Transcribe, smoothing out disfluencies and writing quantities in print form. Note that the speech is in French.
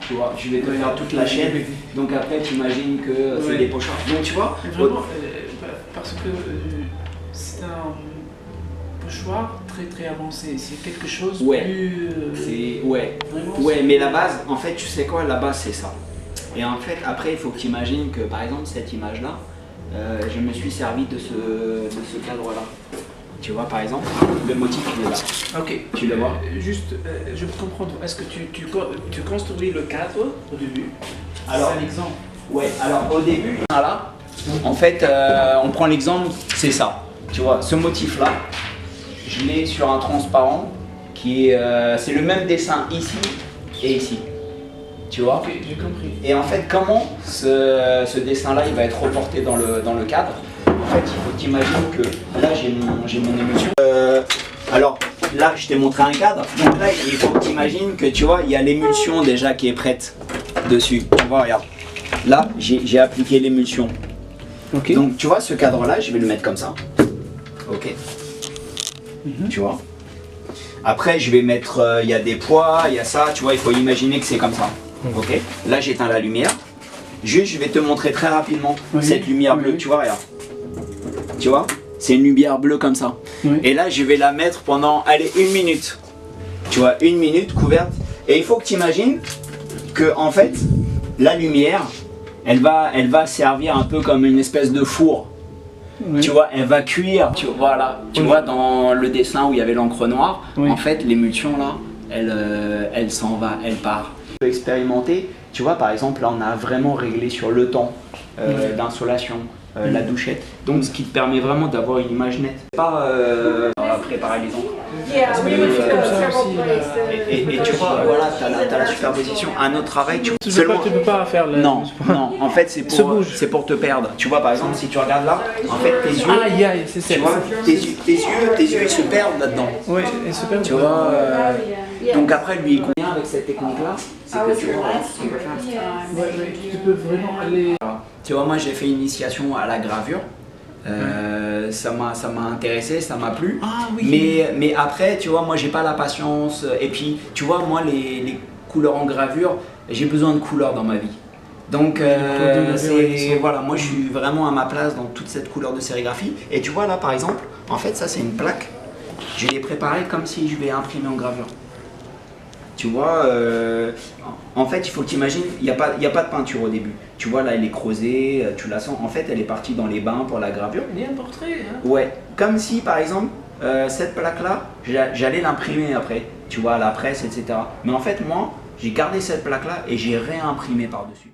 tu vois. Je vais te faire toute la chaîne. Donc après, tu imagines que c'est des pochoirs. Donc tu vois. Vraiment, parce que c'est un pochoir très avancé. C'est quelque chose plus. Ouais, mais la base, en fait, tu sais quoi, la base c'est ça. Et en fait, après, il faut que tu imagines que par exemple, cette image-là, je me suis servi de ce cadre-là. Tu vois, par exemple, le motif il est là. Ok. Tu le vois. Juste, je veux comprendre. Est-ce que tu construis le cadre au début? Alors, c'est un exemple. Ouais, alors au début, là, en fait, on prend l'exemple, c'est ça. Tu vois, ce motif-là, je l'ai sur un transparent qui est, c'est le même dessin ici et ici. Tu vois? Ok, j'ai compris. Et en fait, comment ce dessin-là, il va être reporté dans le cadre? En fait, il faut que tu imagines que là, j'ai mon émulsion. Alors, là, je t'ai montré un cadre. Donc là, il faut que tu imagines que, tu vois, il y a l'émulsion déjà qui est prête dessus. Tu vois, regarde. Là, j'ai appliqué l'émulsion. Ok. Donc, tu vois, ce cadre-là, je vais le mettre comme ça. Ok. Tu vois. Après, je vais mettre, il y a des poids, il y a ça. Tu vois, il faut imaginer que c'est comme ça. Ok. Là, j'éteins la lumière. Juste, je vais te montrer très rapidement cette lumière bleue. Tu vois, regarde. Tu vois, c'est une lumière bleue comme ça. Et là, je vais la mettre pendant, allez, 1 minute. Tu vois, 1 minute couverte. Et il faut que tu imagines que, en fait, la lumière, elle va servir un peu comme une espèce de four. Tu vois, elle va cuire. Voilà, tu vois, dans le dessin où il y avait l'encre noire, en fait, l'émulsion là, elle s'en va, elle part. Tu peux expérimenter. Tu vois, par exemple, là, on a vraiment réglé sur le temps d'insolation. La douchette, donc ce qui te permet vraiment d'avoir une image nette. Pas préparer les encres. Et tu vois, voilà, tu as la superposition. Un autre travail, tu peux pas faire le... Non, en fait c'est pour te perdre. Tu vois, par exemple, si tu regardes là, en fait tes yeux, c'est ça. tu vois, tes yeux ils se perdent là-dedans. Oui, ils se perdent. Tu vois, donc après lui il convient avec cette technique-là, c'est que tu vois ce qu'on peut faire. Tu peux vraiment aller... Tu vois, moi j'ai fait une initiation à la gravure. Ça m'a intéressé, ça m'a plu. Mais après, tu vois, moi j'ai pas la patience. Et puis, tu vois, moi les couleurs en gravure, j'ai besoin de couleurs dans ma vie. Donc, voilà, moi je suis vraiment à ma place dans toute cette couleur de sérigraphie. Et tu vois là, par exemple, en fait, ça c'est une plaque. Je l'ai préparée comme si je vais imprimer en gravure. Tu vois, en fait, il faut que tu imagines, il n'y a pas de peinture au début. Tu vois, là, elle est creusée, tu la sens. En fait, elle est partie dans les bains pour la gravure. Il y a un portrait, hein? Ouais, comme si, par exemple, cette plaque-là, j'allais l'imprimer après, tu vois, à la presse, etc. Mais en fait, moi, j'ai gardé cette plaque-là et j'ai réimprimé par-dessus.